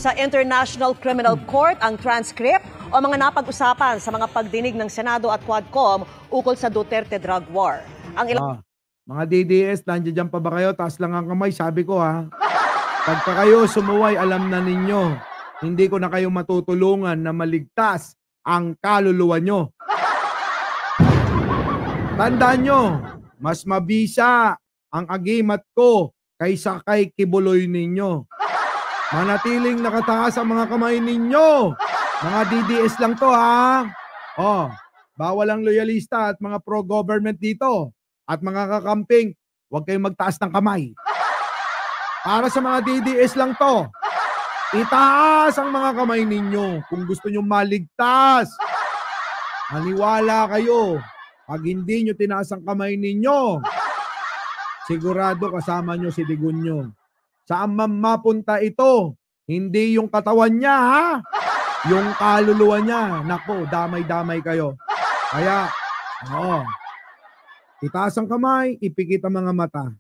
sa International Criminal Court ang transcript o mga napag-usapan sa mga pagdinig ng Senado at Quadcom ukol sa Duterte drug war. Ang mga DDS, nandiyan dyan pa ba kayo? Taas lang ang kamay, sabi ko ha. Pagka kayo sumuway, alam na ninyo, hindi ko na kayo matutulungan na maligtas ang kaluluwa nyo. Tandaan nyo, mas mabisa ang agimat ko kaysa kay kibuloy ninyo. Manatiling nakataas ang mga kamay ninyo. Mga DDS lang to ha. Bawal ang loyalista at mga pro-government dito. At mga kakamping, huwag kayong magtaas ng kamay. Para sa mga DDS lang to. Itaas ang mga kamay ninyo kung gusto nyo maligtas. Maniwala kayo. Pag hindi nyo tinaas ang kamay ninyo, sigurado kasama nyo si Digunyo. Saan man mapunta ito, hindi yung katawan niya ha, yung kaluluwa niya. Nako, damay-damay kayo. Kaya, itaas ang kamay, ipikit ang mga mata.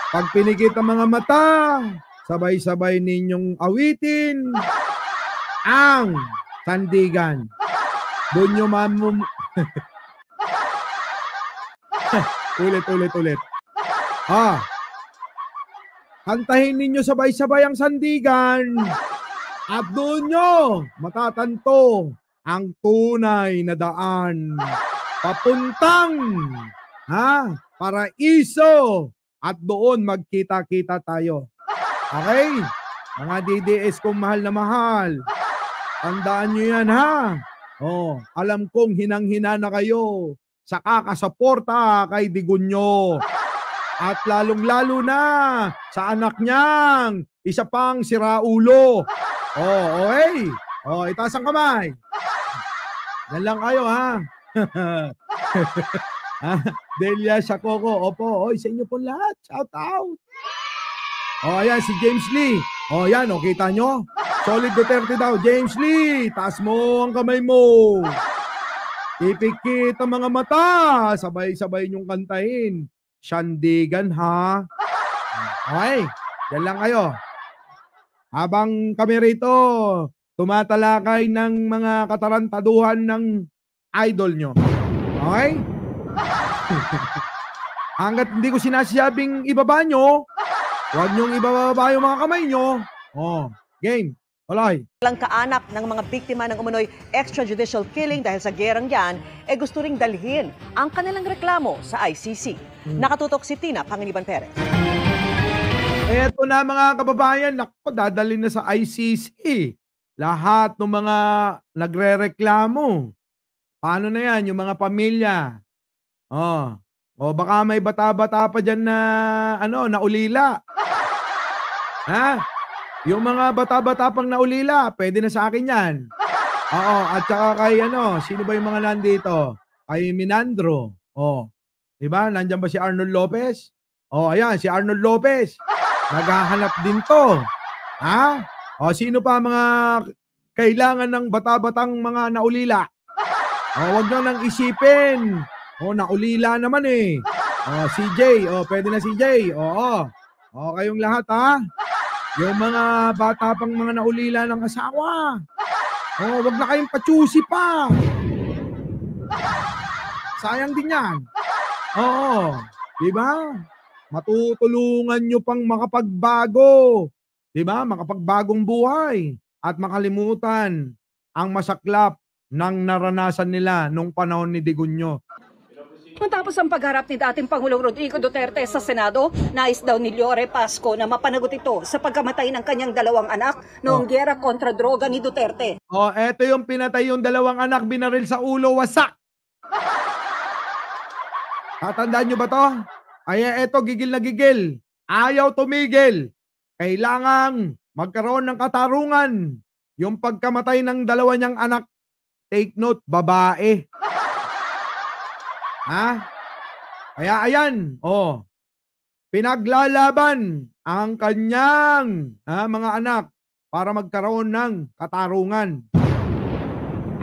Pag pinikit ang mga mata, sabay-sabay ninyong awitin ang sandigan. Doon nyo ulit. Kantahin ninyo sabay-sabay ang sandigan. At doon nyo matatanto ang tunay na daan. Papuntang paraiso. At doon magkita-kita tayo. Okay? Mga DDS kong mahal na mahal. Tandaan nyo yan ha. Alam kong hinang-hina na kayo sa kakasuporta kay Digunyo. At lalong-lalo na sa anak niyang isa pang siraulo. Okay? Itaas ang kamay. Yan lang kayo ha. Delia Shakoko. Opo. Sa inyo po lahat. Shout out. Ayan si James Lee. Yan. Kita nyo? Solid Duterte daw. James Lee. Taas mo ang kamay mo. Ipikit ang mga mata. Sabay-sabay nyong kantahin. Sandigan ha. Okay. Yan lang kayo. Habang kami rito tumatalakay ng mga katarantaduhan ng idol nyo. Okay? Hanggat hindi ko sinasabing ibaba nyo, huwag nyong ibababa yung mga kamay nyo. Game. Walay. Walang kaanak ng mga biktima ng umunoy extrajudicial killing dahil sa gerang yan, gusto ring dalhin ang kanilang reklamo sa ICC. Nakatutok si Tina Pangiliban Perez. Eto na mga kababayan, dadalhin na sa ICC. Lahat ng mga nagrereklamo. Paano na yan? Yung mga pamilya. Baka may bata-bata pa dyan na naulila. Yung mga bata-bata pang naulila, pwede na sa akin yan. At saka kay sino ba yung mga nandito? Kay Minandro. Diba? Nandyan ba si Arnold Lopez? Ayan, si Arnold Lopez. Naghahanap din to. Sino pa mga kailangan ng bata-batang mga naulila? Huwag nyo nang isipin. Naulila naman eh. CJ. Pwede na CJ. Kayong lahat Yung mga bata pang mga naulila ng asawa. Wag na kayong pachusi pa. Sayang din yan. Diba? Matutulungan nyo pang makapagbago. Diba? Makapagbagong buhay. At makalimutan ang masaklap ng naranasan nila nung panahon ni Digunyo. Matapos ang pagharap ni dating Pangulong Rodrigo Duterte sa Senado, nais daw ni Leore Pasco na mapanagot ito sa pagkamatay ng kanyang dalawang anak noong giyera kontra droga ni Duterte. Eto yung pinatay yung dalawang anak, binaril sa ulo, wasak. Tatandaan nyo ba to? Eto, gigil na gigil. Ayaw tumigil. Kailangang magkaroon ng katarungan. Yung pagkamatay ng dalawa niyang anak, take note, babae. Kaya ayan, pinaglalaban ang kanyang mga anak para magkaroon ng katarungan.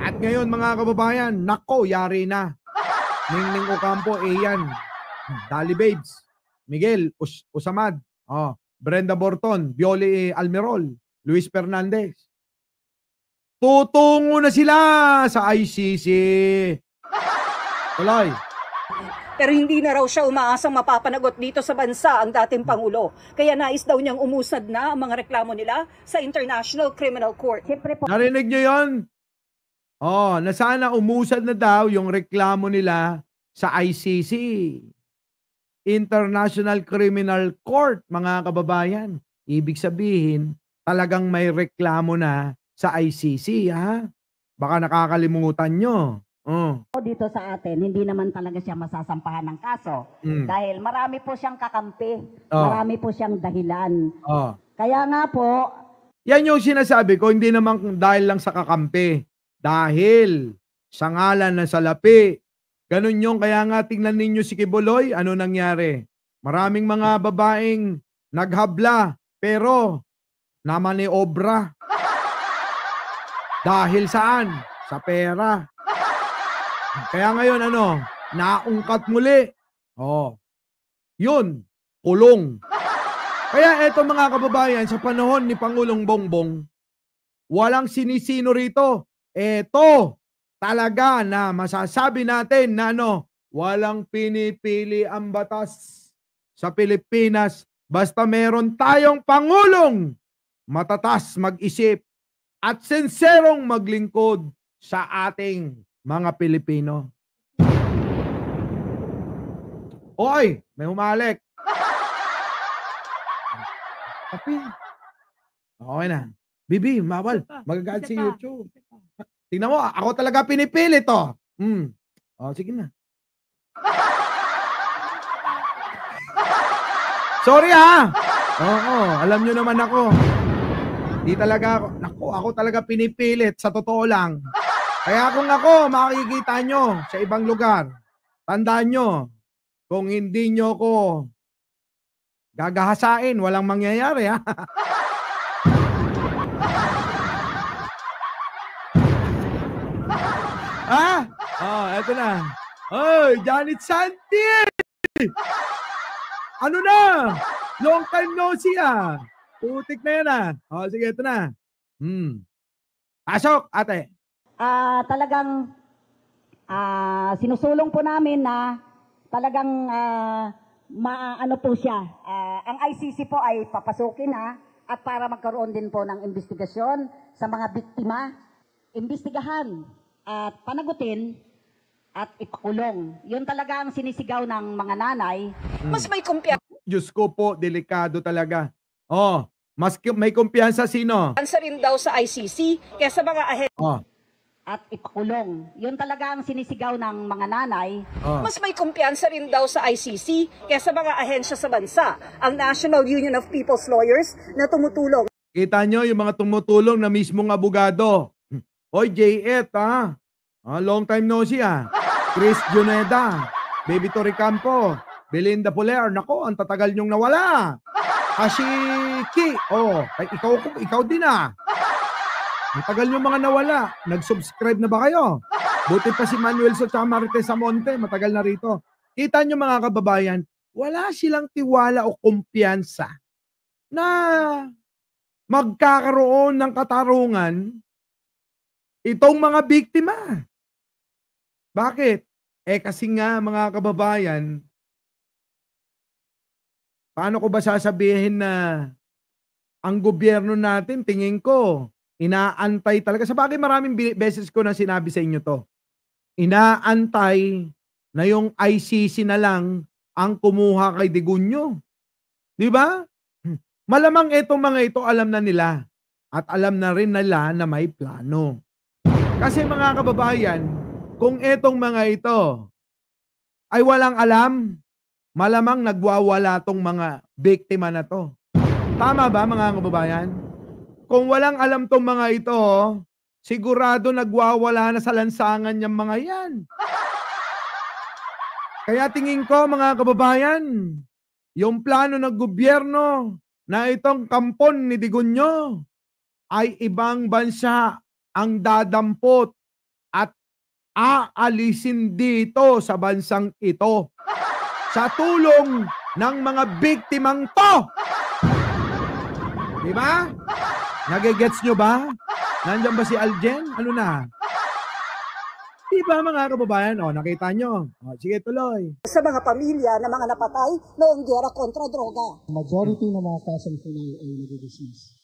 At ngayon mga kababayan, nako, yari na. Ningning Ocampo, yan. Dali Babes, Miguel Usamad, Brenda Borton, Bioli Almerol, Luis Fernandez. Tutungo na sila sa ICC. Tuloy. Pero hindi na raw siya umaasang mapapanagot dito sa bansa ang dating Pangulo. Kaya nais daw niyang umusad na ang mga reklamo nila sa International Criminal Court. Siyempre po, Narinig nyo yun? Oh, na sana umusad na daw yung reklamo nila sa ICC. International Criminal Court, mga kababayan. Ibig sabihin, talagang may reklamo na sa ICC, ha? Baka nakakalimutan nyo. Dito sa atin, hindi naman talaga siya masasampahan ng kaso. Dahil marami po siyang kakampi. Marami po siyang dahilan. Kaya nga po, Yan yung sinasabi ko, hindi naman dahil lang sa kakampi. Dahil sa ngalan ng salapi. Ganun yung, kaya nga tingnan ninyo si Kibuloy, ano nangyari? Maraming mga babaeng naghabla, pero namaniobra. Dahil saan? Sa pera. Kaya ngayon naungkat muli. Yun, kulong. Kaya eto mga kababayan, sa panahon ni Pangulong Bongbong, walang sinisino rito. Eto, talaga na masasabi natin na walang pinipili ang batas sa Pilipinas basta meron tayong Pangulong matatas mag-isip at sinserong maglingkod sa ating mga Pilipino. Oy, may humalik. Kapi. Okay na. Bibi, mawal. Magagalit si YouTube. Tingnan mo, ako talaga pinipili to. Sige na. Sorry ha. Oo, alam nyo naman ako. Di talaga ako talaga pinipilit sa totoo lang. Kaya kung ako makikita nyo sa ibang lugar, tandaan nyo, kung hindi nyo ko gagahasain, walang mangyayari ha. Eto na. Oy, Janet Santi! Ano na? Long time no see Putik na yan sige, eto na. Pasok, ate. talagang sinusulong po namin na talagang maano po siya. Ang ICC po ay papasukin at para magkaroon din po ng investigasyon sa mga biktima, imbestigahan at panagutin at ipakulong. Yun talaga ang sinisigaw ng mga nanay. Mas may kumpiyansa Diyos ko po, delikado talaga. Mas may kumpiyansa sino? rin daw sa ICC kaysa mga ahensya. At ipakulong. Yun talaga ang sinisigaw ng mga nanay. Mas may kumpiyansa rin daw sa ICC kaysa mga ahensya sa bansa, ang National Union of People's Lawyers na tumutulong. Kita nyo yung mga tumutulong na mismong abogado. Oy, J.Et long time no see Chris Juneda, Baby Tori Campo, Belinda Poler. Nako, ang tatagal nyong nawala. Ashiki, ikaw din Ang tagal nyo mga nawala. Nag-subscribe na ba kayo? Buti pa si Manuel at Marites Samonte, matagal na rito. Kita nyo mga kababayan, wala silang tiwala o kumpiyansa na magkakaroon ng katarungan itong mga biktima. Bakit? Kasi nga mga kababayan, paano ko ba sasabihin na ang gobyerno natin, tingin ko, inaantay talaga. Sa bagay, maraming beses ko na sinabi sa inyo to. Inaantay na yung ICC na lang ang kumuha kay Digunyo. Di ba? Malamang itong mga ito alam na nila at alam na rin nila na may plano. Kasi mga kababayan, kung itong mga ito ay walang alam, malamang nagwawala tong mga biktima na to. Tama ba mga kababayan? Kung walang alam tong mga ito, sigurado nagwawala na sa lansangan yung mga yan. Kaya tingin ko mga kababayan, yung plano ng gobyerno na itong kampon ni Digunyo ay ibang bansa ang dadampot at aalisin dito sa bansang ito sa tulong ng mga biktimang to. Diba? Nagigets nyo ba? Nandiyan ba si Aljen? Ano na? Diba mga kababayan? O, nakita nyo. O, sige, tuloy. Sa mga pamilya ng mga napatay noong giyera kontra droga. Majority ng mga kaso po ay nag-dismiss.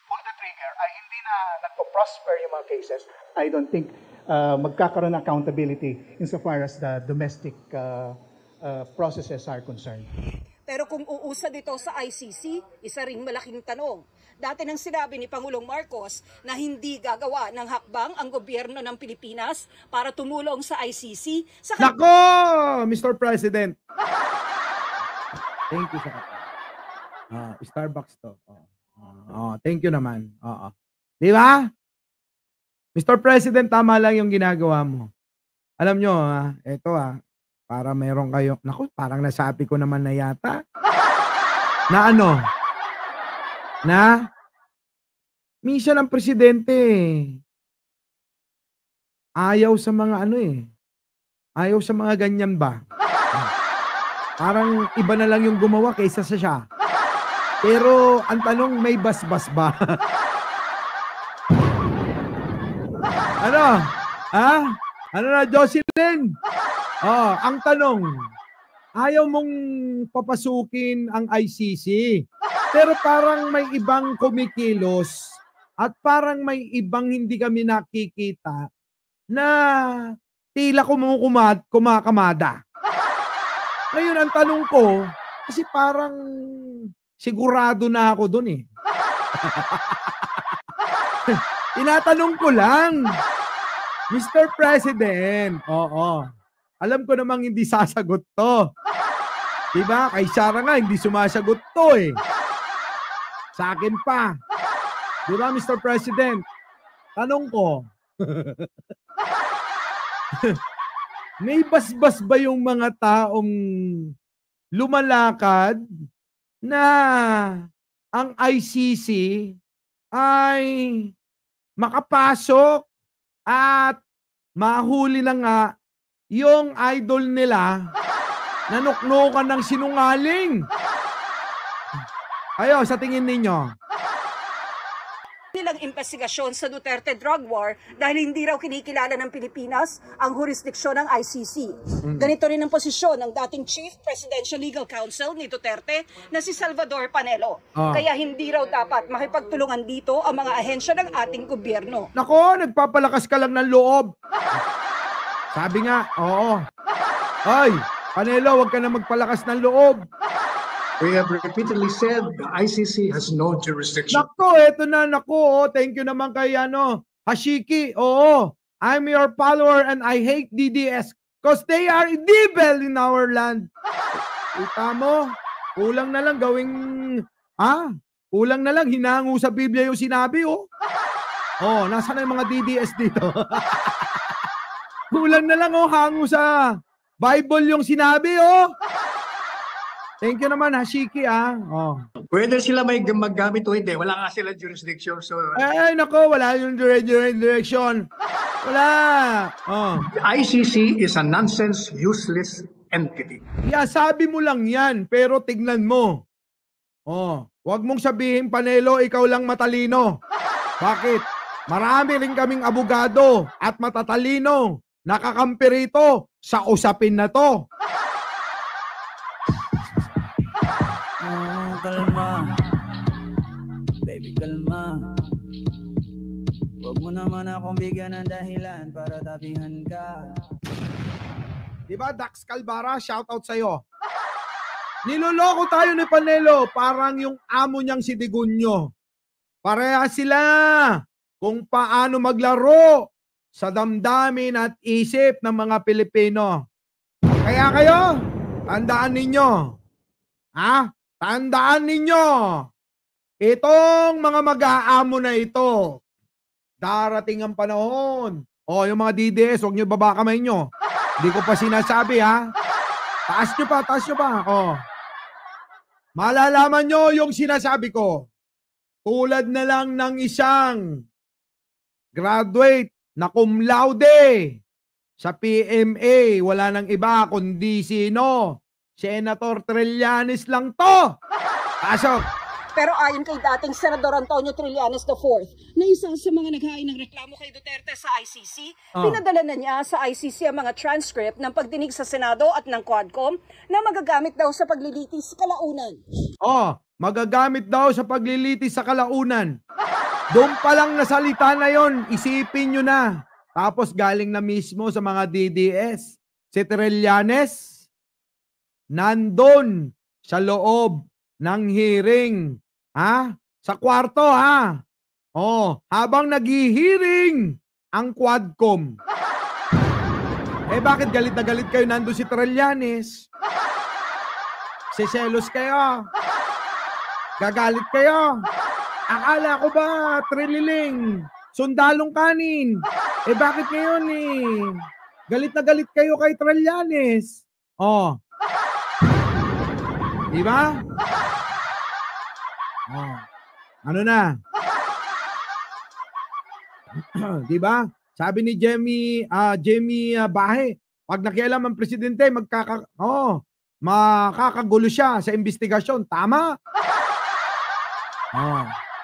Pull the trigger ay hindi na nagpo-prosper yung mga cases. I don't think magkakaroon ng accountability insofar as the domestic processes are concerned. Pero kung uusad ito sa ICC, isa ring malaking tanong. Dati nang sinabi ni Pangulong Marcos na hindi gagawa ng hakbang ang gobyerno ng Pilipinas para tumulong sa ICC. Nako, Mr. President. Thank you sa Starbucks to. Thank you naman. Di ba? Mr. President, tama lang yung ginagawa mo. Alam nyo, ito para meron kayo, naku, parang nasabi ko naman na yata, na ano, na, minsan ang presidente, ayaw sa mga ayaw sa mga ganyan ba? Parang iba na lang yung gumawa kaysa sa siya. Pero, ang tanong, may basbas ba? Ano? Ano na, Jocelyn? Ang tanong, ayaw mong papasukin ang ICC, pero parang may ibang kumikilos at parang may ibang hindi kami nakikita na tila kumakamada. Ngayon, ang tanong ko, kasi parang sigurado na ako dun eh. Tinatanong ko lang, Mr. President, alam ko namang hindi sasagot to. Diba? Kay Sara nga, hindi sumasagot to eh. Sa akin pa. Diba, Mr. President? Tanong ko, may basbas ba yung mga taong lumalakad na ang ICC ay makapasok at mahuli na nga yung idol nila na nuknukan ng sinungaling? Ayo, sa tingin ninyo? Nilang investigasyon sa Duterte drug war dahil hindi raw kinikilala ng Pilipinas ang jurisdiksyon ng ICC. Ganito rin ang posisyon ng dating Chief Presidential Legal Counsel ni Duterte na si Salvador Panelo. Kaya hindi raw dapat makipagtulungan dito ang mga ahensya ng ating gobyerno. Nako, nagpapalakas ka lang ng loob. Sabi nga, oo. Ay, Panelo, wag ka na magpalakas ng loob. We have repeatedly said the ICC has no jurisdiction. Nako, eto na, nako. Thank you naman kay Hashiki. Oo, I'm your follower and I hate DDS because they are evil in our land. Kita mo, kulang na lang kulang na lang hinango sa Biblia yung sinabi, nasa na yung mga DDS dito? Kulang na lang, hango sa Bible yung sinabi, Thank you naman, Hashiki, Whether sila may maggamit o hindi, wala nga sila jurisdiction. So, nako, wala yung direction. Wala. the ICC is a nonsense, useless entity. Yeah, sabi mo lang yan, pero tignan mo. Wag mong sabihin, Panelo, ikaw lang matalino. Bakit? Marami rin kaming abogado at matatalino. Nakakampi rito sa usapin na to. Kalma. Baby, kalma. Huwag mo naman akong bigyan ng dahilan para tabihan ka. Diba, Dax Calvara, shoutout sa'yo. Niloloko tayo ni Panelo, parang yung amo niyang si Digunyo. Pareha sila kung paano maglaro sa damdamin at isip ng mga Pilipino. Kaya kayo, tandaan ninyo. Tandaan ninyo, itong mga mag-aamo na ito, darating ang panahon. Yung mga DDS, huwag nyo baba kamay nyo. Hindi ko pa sinasabi, Taas nyo pa. Malalaman nyo yung sinasabi ko. Tulad na lang ng isang graduate na cum laude sa PMA, wala nang iba kundi sino? Senator Trillanes lang to. Pasok. Pero ayon kay dating Senador Antonio Trillanes IV, na isa sa mga naghain ng reklamo kay Duterte sa ICC, pinadala na niya sa ICC ang mga transcript ng pagdinig sa Senado at ng Quadcom na magagamit daw sa paglilitis sa kalaunan. Magagamit daw sa paglilitis sa kalaunan. Doon pa lang nasalita na yon, isipin nyo na. Tapos galing na mismo sa mga DDS. Si Trillanes, nandun sa loob ng hearing. Sa kwarto, habang nag-hearing ang Quadcom. Bakit galit na galit kayo nandun si Trillanes? Seselos kayo. Gagalit kayo. Akala ko ba, Trililing, sundalong kanin? Bakit ngayon galit na galit kayo kay Trillanes? Di ba? Ano na? Di ba? Sabi ni Jamie Bahe, pag nakialam ang presidente, makakagulo siya sa investigasyon. Tama?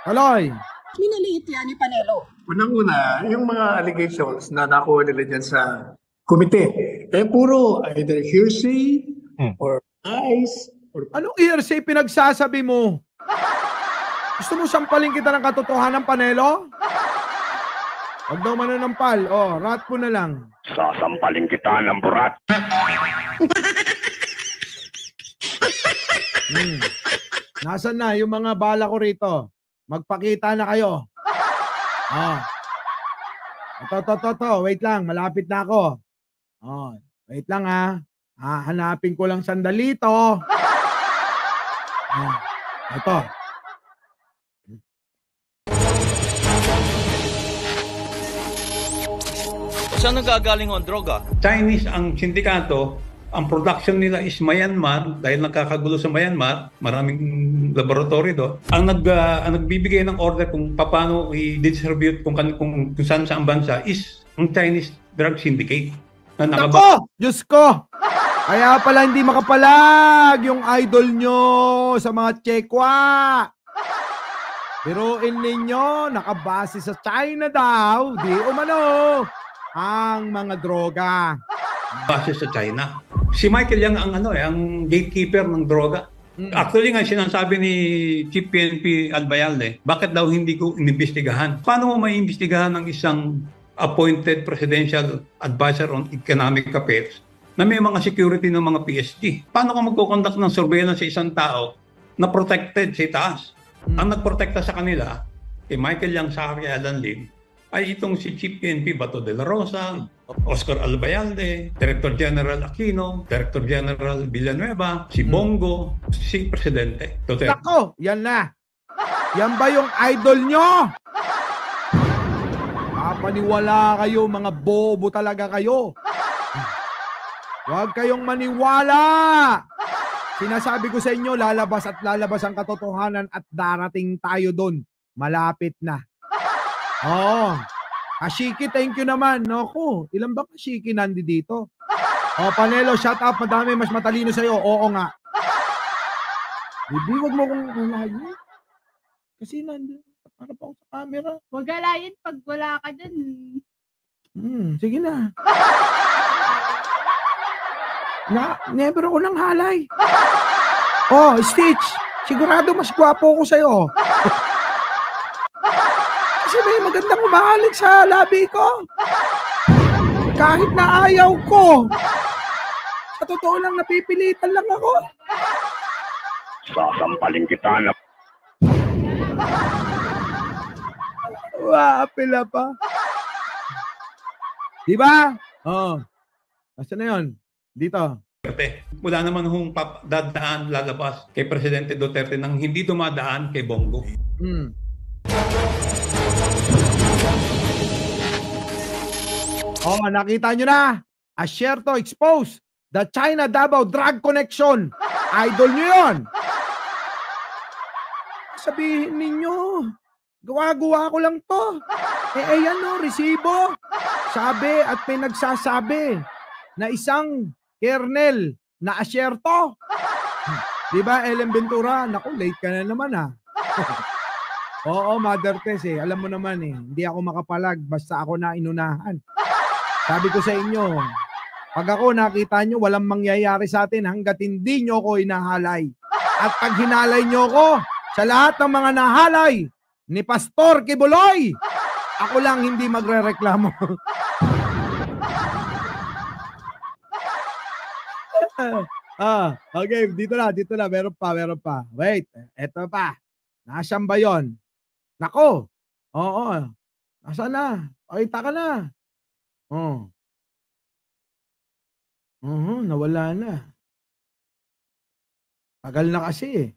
Tuloy. Minaliit yan ni Panelo. Unang-una, yung mga allegations na nakuha nila dyan sa komite, puro either hearsay or lies. Anong hearsay pinagsasabi mo? Gusto mo sampalin kita ng katotohanan, Panelo? Huwag daw mananampal. Rat po na lang. Sasampalin kita ng burat. Nasaan na yung mga bala ko rito? Magpakita na kayo. Ito. Wait lang. Malapit na ako. Wait lang hanapin ko lang sandalito. Ito. Saan nagagaling ang droga? Chinese ang sindikato, ang production nila is Myanmar dahil nagkakagulo sa Myanmar, maraming laboratory doon. Ang nagbibigay ng order kung paano i-distribute kung saan sa bansa is ang Chinese drug syndicate. Nako! Diyos ko! Kaya pala hindi makapalag yung idol nyo sa mga Chekwa. Biruin ninyo, nakabase sa China daw, di umano ang mga droga. Base sa China. Si Michael Yang ang gatekeeper ng droga. Actually nga sinasabi ni Chief PNP Albayalde, bakit daw hindi ko inimbestigahan? Paano mo maiimbestigahan ng isang appointed presidential advisor on economic affairs na may mga security ng mga PSG? Paano ka magkukonduct ng surveillance sa isang tao na protected sa itaas? Ang nagprotekta sa kanila, kay Michael Yang, Sari Alan Lim, ay itong si Chief PNP Bato de la Rosa, Oscar Albayalde, Director General Aquino, Director General Villanueva, si Bongo, si Presidente Duterte. Nako, yan na. Yan ba yung idol nyo? Paniwala kayo, mga bobo talaga kayo. Huwag kayong maniwala. Sinasabi ko sa inyo, lalabas at lalabas ang katotohanan at darating tayo doon. Malapit na. Kashiki, thank you naman. Naku, ilan ba Kashiki nandi dito? Panelo, shut up. Madami mas matalino sa'yo. Oo nga. Bibi, wag mo kong alayin. Kasi nandi. Para pa ako sa camera. Huwag alayin pag wala ka dun. Sige na. Never ako nang halay. Stitch. Sigurado mas gwapo ko sa'yo. Kasi may magandang umahalik sa labi ko. Kahit na ayaw ko. Sa totoo lang, napipilitan lang ako. Sasampalin kita na... Pila pa. Diba? Nasaan na yun? Dito. Wala naman dadaan lalabas kay Presidente Duterte nang hindi dumadaan kay Bongo. Nakita nyo na. Asierto expose the China Davao drug connection. Idol nyo yun. Sabihin ninyo, gawa-gawa ko lang to. Ayan resibo. Sabi at may nagsasabi na isang kernel na-asyerto. Di ba, Ellen Ventura? Naku, late ka na naman ha. Oo, Mother Tess alam mo naman hindi ako makapalag basta ako na inunahan. Sabi ko sa inyo, pag ako nakita nyo, walang mangyayari sa atin hanggat hindi nyo ako hinahalay. At pag hinalay nyo ako, sa lahat ng mga nahalay ni Pastor Kibuloy, ako lang hindi magrereklamo. Okay, dito na, meron pa. Wait, eto pa. Nasaan ba yun? Nako, oo, nasaan na? Pakita ka na. Nawala na. Tagal na kasi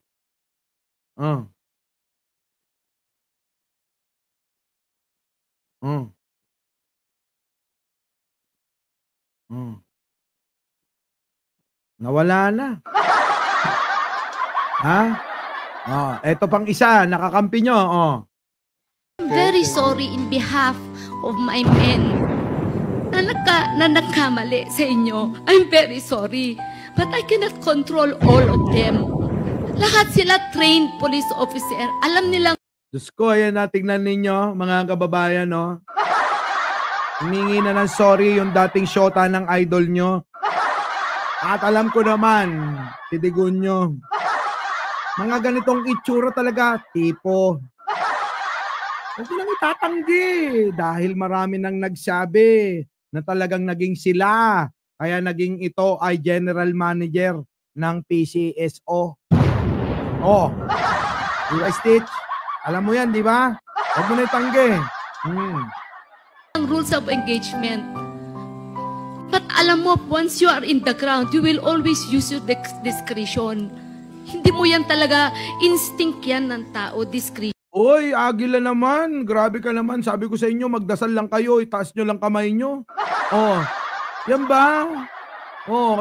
Nawala na. Ha? Eto pang isa, nakakampi nyo. I'm very sorry in behalf of my men na nagkamali sa inyo. I'm very sorry. But I cannot control all of them. Lahat sila trained police officer. Alam nilang... Diyos ko, ayan na, tignan ninyo, mga kababayan, humingi na ng sorry yung dating syota ng idol nyo. At alam ko naman, titigun nyo. Mga ganitong itsura talaga, tipo. Hindi lang itatanggi dahil marami nang nagsabi na talagang naging sila. Kaya naging ito ay general manager ng PCSO. Diba, Stitch? Alam mo yan, di ba? Huwag mo na itanggi. Ang rules of engagement. But alam mo, once you are in the ground, you will always use your discretion. Hindi mo yan talaga, instinct yan ng tao, discretion. Oy, agila naman. Grabe ka naman. Sabi ko sa inyo, magdasal lang kayo. Itaas nyo lang kamay nyo. Yan ba?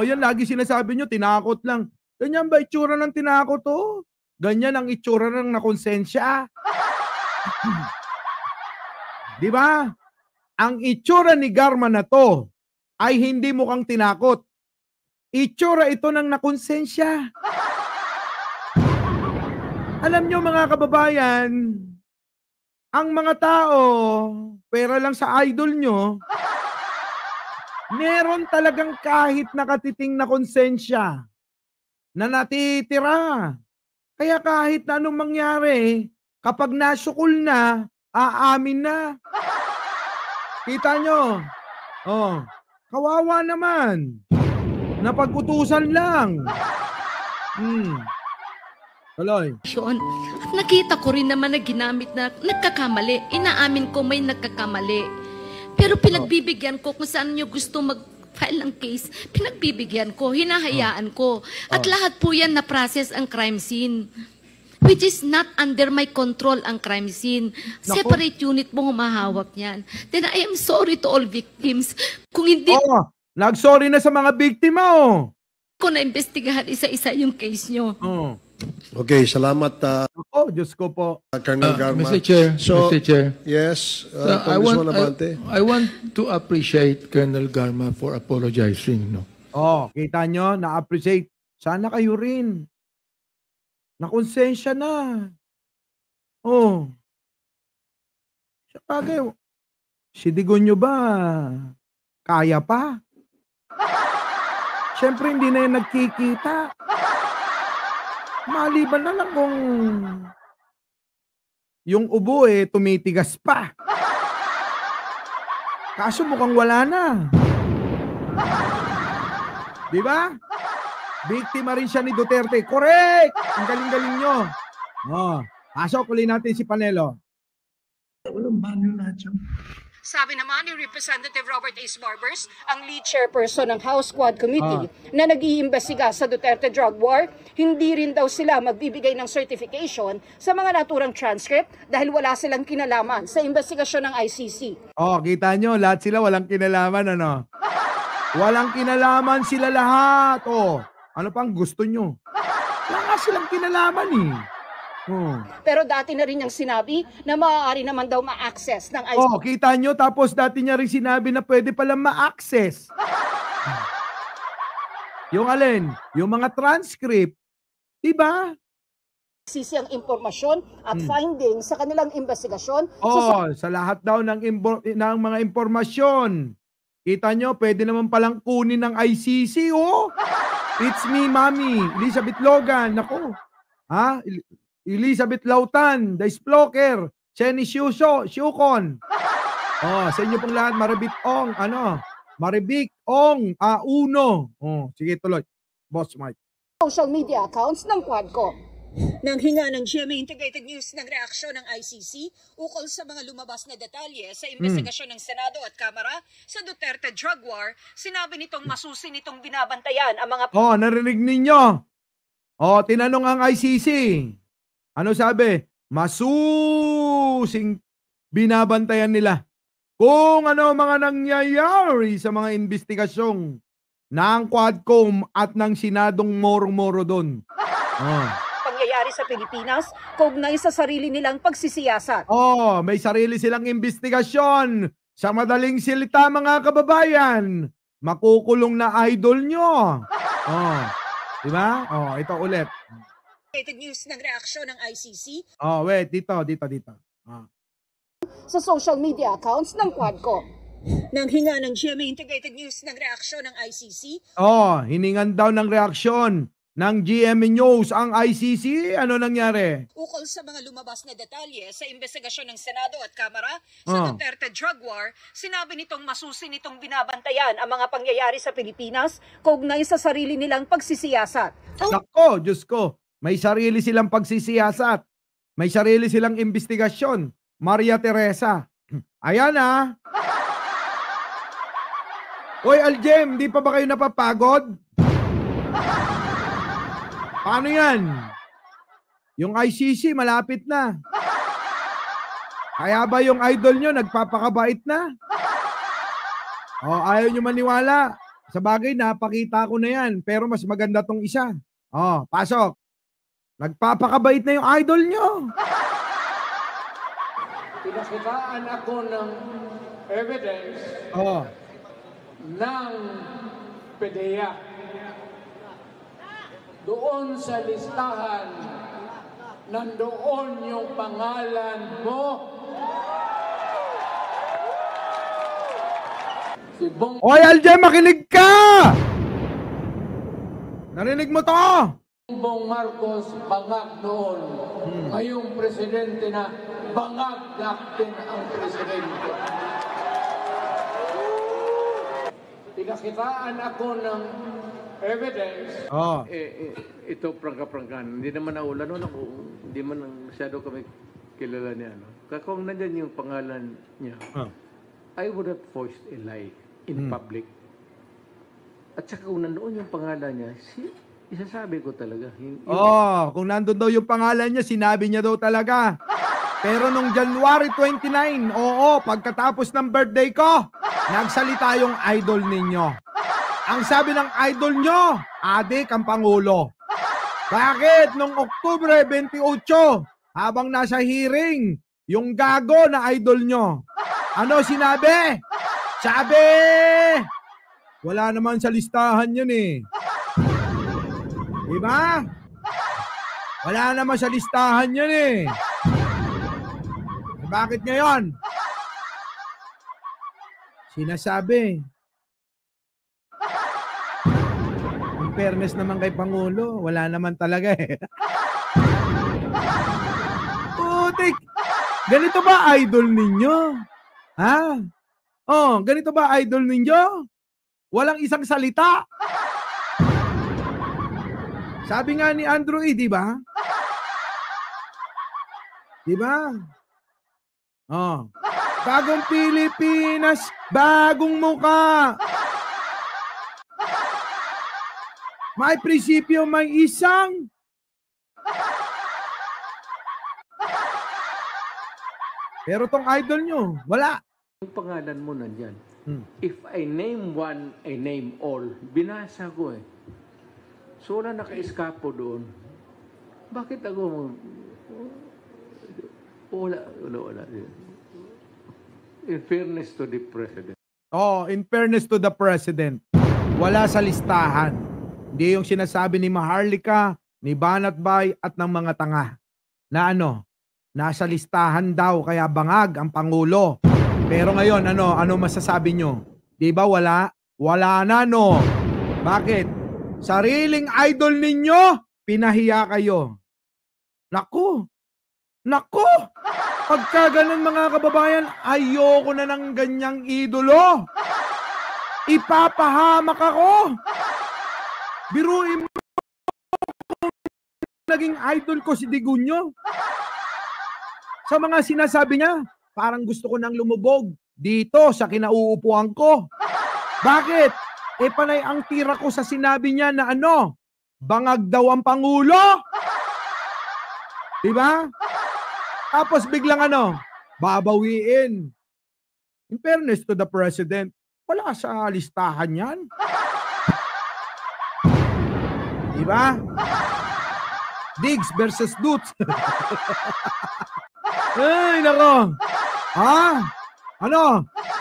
Yan lagi sinasabi nyo, tinakot lang. Ganyan ba itsura ng tinakot to? Ganyan ang itsura ng nakonsensya. Di ba? Ang itsura ni Garma na to ay hindi mukhang tinakot. Itsura ito ng nakonsensya. Alam nyo mga kababayan, ang mga tao, pera lang sa idol nyo, meron talagang kahit nakatiting na konsensya na natitira. Kaya kahit na anong mangyari, kapag nasukol na, aamin na. Kita nyo? Kawawa naman. Napag-utusan lang. Tuloy. At nakita ko rin naman na ginamit na nagkakamali. Inaamin ko may nagkakamali. Pero pinagbibigyan ko kung saan nyo gusto mag-file ng case. Pinagbibigyan ko, hinahayaan ko. At lahat po yan na-process ang crime scene. Which is not under my control ang crime scene. Separate unit mo humahawak niyan. Then I am sorry to all victims. Kung hindi... Nag-sorry na sa mga biktima, ko na-investigahan isa-isa yung case nyo. Okay, salamat. Diyos ko po. Colonel Garma. Mr. Chair, Mr. Chair. Yes, I want to appreciate Colonel Garma for apologizing. Kita nyo, na-appreciate. Sana kayo rin. Nakonsensya na. Sabagay, sidigon nyo ba? Kaya pa? Siyempre, hindi na yan nagkikita. Maliban na lang kung yung ubo tumitigas pa. Kaso mukhang wala na. Di ba? Biktima rin siya ni Duterte. Correct! Ang galing-galing nyo. Pasok ulit natin si Panelo. Sabi naman ni Representative Robert Ace Barbers, ang lead chairperson ng House Quad Committee na nag-iimbestiga sa Duterte drug war, hindi rin daw sila magbibigay ng certification sa mga naturang transcript dahil wala silang kinalaman sa investigasyon ng ICC. Kita nyo, lahat sila walang kinalaman, Walang kinalaman sila lahat. Ano pang gusto nyo? Wala silang kinalaman Pero dati na rin niyang sinabi na maaari naman daw ma-access ng ICC. Kita nyo, tapos dati niya rin sinabi na pwede palang ma-access. Yung alin? Yung mga transcript. Diba? ICC ang impormasyon at findings sa kanilang investigasyon. Sa lahat daw ng mga impormasyon. Kita nyo, pwede naman palang kunin ng ICC, oh. It's me, Mami. Elizabeth Logan. Ako. Ha? Elizabeth Lautan. The Sploker. Jenny Shukon. Sa inyo pong lahat, Maribik Ong. Maribik Ong. Uno. Sige, tuloy. Boss Mike. Social media accounts ng Quadcom. Nang hinga ng GMA Integrated News ng reaksyon ng ICC ukol sa mga lumabas na detalye sa investigasyon ng Senado at Kamara sa Duterte drug war, sinabi nitong masusi nitong binabantayan ang mga... Narinig ninyo. Tinanong ang ICC. Ano sabi? Masusing binabantayan nila kung ano mga nangyayari sa mga investigasyong ng Quadcom at ng Senadong morong-moro doon. Pangyayari sa Pilipinas, kaugnay sa sarili nilang pagsisiyasat. May sarili silang investigasyon. Sa madaling salita, mga kababayan, makukulong na idol nyo. Diba? Ito ulit. News ng reaksyon ng ICC. Wait, dito. Sa social media accounts ng Quadcom. Nang hinga ng GMA Integrated News ng reaksyon ng ICC. Hiningan daw ng reaksyon ng GMA News ang ICC. Ano nangyari? Ukol sa mga lumabas na detalye sa investigasyon ng Senado at Kamara sa Duterte drug war, sinabi nitong masusi nitong binabantayan ang mga pangyayari sa Pilipinas kaugnay sa sarili nilang pagsisiyasat. Nako, Diyos ko. May sarili silang pagsisiyasat. May sarili silang investigasyon. Maria Teresa. Ayan Hoy, Aljem, di pa ba kayo napapagod? Paano yan? Yung ICC, malapit na. Kaya ba yung idol nyo, nagpapakabait na? Ayaw nyo maniwala. Sa bagay, napakita ko na yan. Pero mas maganda tong isa. Pasok. Nagpapakabait na yung idol nyo. Pinakitaan ako ng evidence ng PDEA. Doon sa listahan, nandoon yung pangalan mo. Si Oy, Aljem, makinig ka! Narinig mo to? Bongbong Marcos, bangag noon. Ngayong presidente na, bangag natin ang presidente. Pinakitaan ako ng evidence. Ito prangka-prangkan. Hindi naman naulan noon ako. Hindi man masyado kami kilala niya. Kung nandyan yung pangalan niya, I would have voiced a lie in public. At saka kung nandoon yung pangalan niya, isasabi ko talaga. Kung nandun daw yung pangalan niya, sinabi niya daw talaga. Pero nung January 29, pagkatapos ng birthday ko, nagsalita yung idol ninyo. Ang sabi ng idol nyo, adik ang Pangulo. Bakit? Nung Oktubre 28, habang nasa hearing, yung gago na idol nyo. Ano sinabi? Sabi, wala naman sa listahan yun eh. Diba? Wala naman sa listahan yun eh. Bakit ngayon? Sinasabi. In fairness naman kay Pangulo, wala naman talaga eh. Putik! Ganito ba idol ninyo? Ganito ba idol ninyo? Walang isang salita. Sabi nga ni Andrew E, di ba? Di ba? Bagong Pilipinas, bagong muka. May prinsipyo, may isang. Pero tong idol nyo, wala. Yung pangalan mo nandyan. If I name one, I name all. Binasa ko eh. So wala naka-eskapo doon. Bakit ako wala. In fairness to the President. In fairness to the President, wala sa listahan. Hindi yung sinasabi ni Maharlika, ni Banat Bay at ng mga tanga na nasa listahan daw kaya bangag ang Pangulo. Pero ngayon, ano masasabi nyo? Di ba wala? Wala na, no? Bakit? Sariling idol ninyo, pinahiya kayo. Naku! Pagka ganun mga kababayan, ayoko na ng ganyang idolo. Ipapahamak ako. Biruin mo kung naging idol ko si Digunyo. Sa mga sinasabi niya, parang gusto ko nang lumubog dito sa kinauupuan ko. Bakit? Panay ang tira ko sa sinabi niya na bangag daw ang Pangulo. Diba? Tapos biglang babawiin. In fairness to the President, wala sa listahan yan. Diba? Diggs versus Dutz. Ay, nako.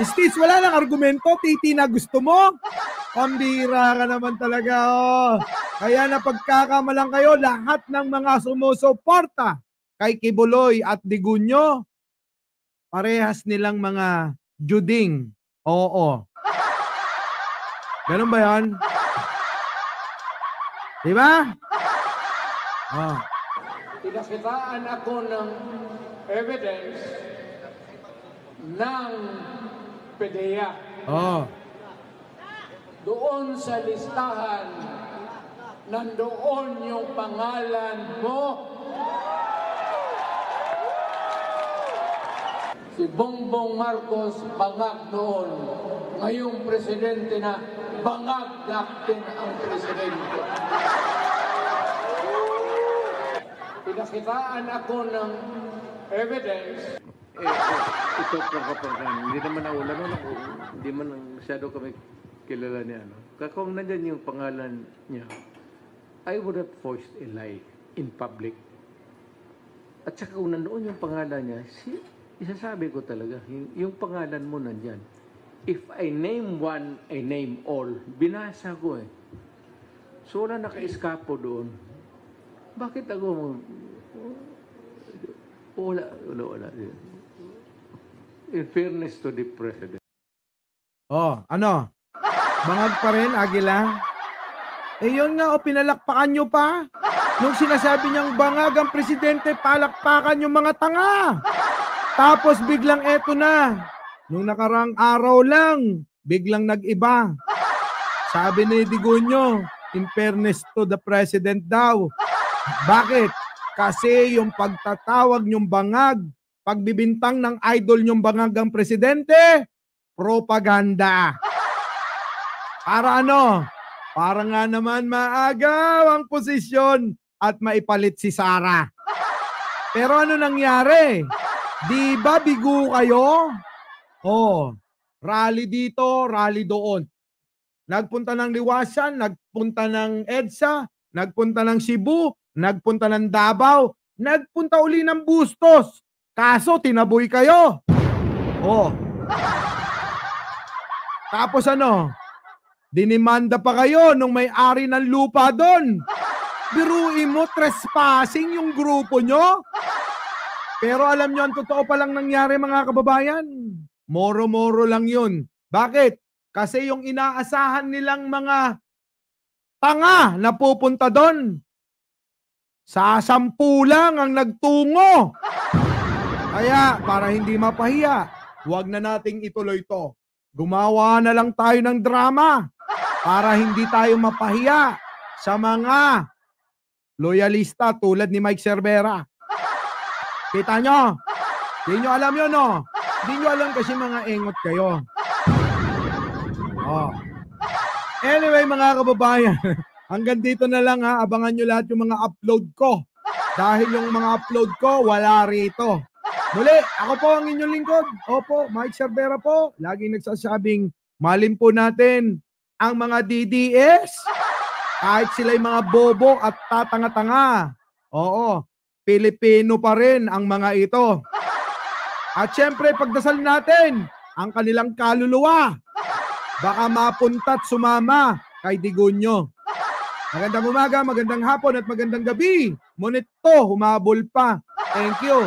Stitch, wala lang argumento. Titi na gusto mo? Pambira ka naman talaga. Kaya napagkakamalang kayo lahat ng mga sumusuporta kay Kibuloy at Digunyo. Parehas nilang mga juding. Oo. Ganun ba yan? Diba? Pinakitaan ako ng evidence ng PDEA. Doon sa listahan, nandoon yung pangalan mo. Si Bongbong Marcos bangag noon. Ngayong presidente na, bangag natin ang presidente. Pinakitaan ako ng evidence. Ito pagkapangan. Hindi naman ako hindi man masyado kami kilala niya. Kung nandyan yung pangalan niya, I would have forced a lie in public. At saka kung nandoon yung pangalan niya, isasabi ko talaga, yung pangalan mo nandyan. If I name one, I name all. Binasa ko eh. So wala naka-eskapo doon. Bakit ako wala. In fairness to the President. Bangag pa rin, Aguila? Yun nga, pinalakpakan nyo pa. Nung sinasabi niyang bangag ang presidente, palakpakan yung mga tanga. Tapos biglang eto na. Nung nakarang araw lang, biglang nag-iba. Sabi ni Digunyo, in fairness to the President daw. Bakit? Kasi yung pagtatawag niyong bangag, pagbibintang ng idol niyong bangag ang presidente, propaganda. Para Para nga naman maagaw ang posisyon at maipalit si Sara. Pero ano nangyari? Di ba bigo kayo? Rally dito, rally doon. Nagpunta ng Liwasan, nagpunta ng EDSA, nagpunta ng Cebu, nagpunta ng Davao, nagpunta uli ng Bustos. Kaso tinaboy kayo. Tapos dinimanda pa kayo nung may-ari ng lupa doon. Biruin mo, trespassing yung grupo nyo. Pero alam nyo, ang totoo palang nangyari mga kababayan. Moro-moro lang yun. Bakit? Kasi yung inaasahan nilang mga tanga na pupunta doon, sa 10 lang ang nagtungo. Kaya para hindi mapahiya, huwag na nating ituloy to. Gumawa na lang tayo ng drama para hindi tayo mapahiya sa mga loyalista tulad ni Mike Cervera. Kita nyo? Hindi nyo alam yun, no? Hindi nyo alam kasi mga engot kayo. Anyway, mga kababayan, hanggang dito na lang ha. Abangan nyo lahat yung mga upload ko. Dahil yung mga upload ko, wala rito. Muli, ako po ang inyong lingkod. Opo, Mike Cervera po. Laging nagsasabing, malin po natin ang mga DDS. Kahit sila'y mga bobo at tatanga-tanga. Oo, Pilipino pa rin ang mga ito. At syempre, pagdasal natin ang kanilang kaluluwa. Baka mapunta't sumama kay Digunyo. Magandang umaga, magandang hapon at magandang gabi. Ngunit to, humabol pa. Thank you.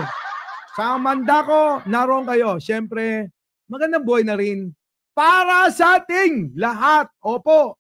Sa Amanda ko, naroon kayo. Siyempre, magandang buhay na rin para sa ating lahat. Opo,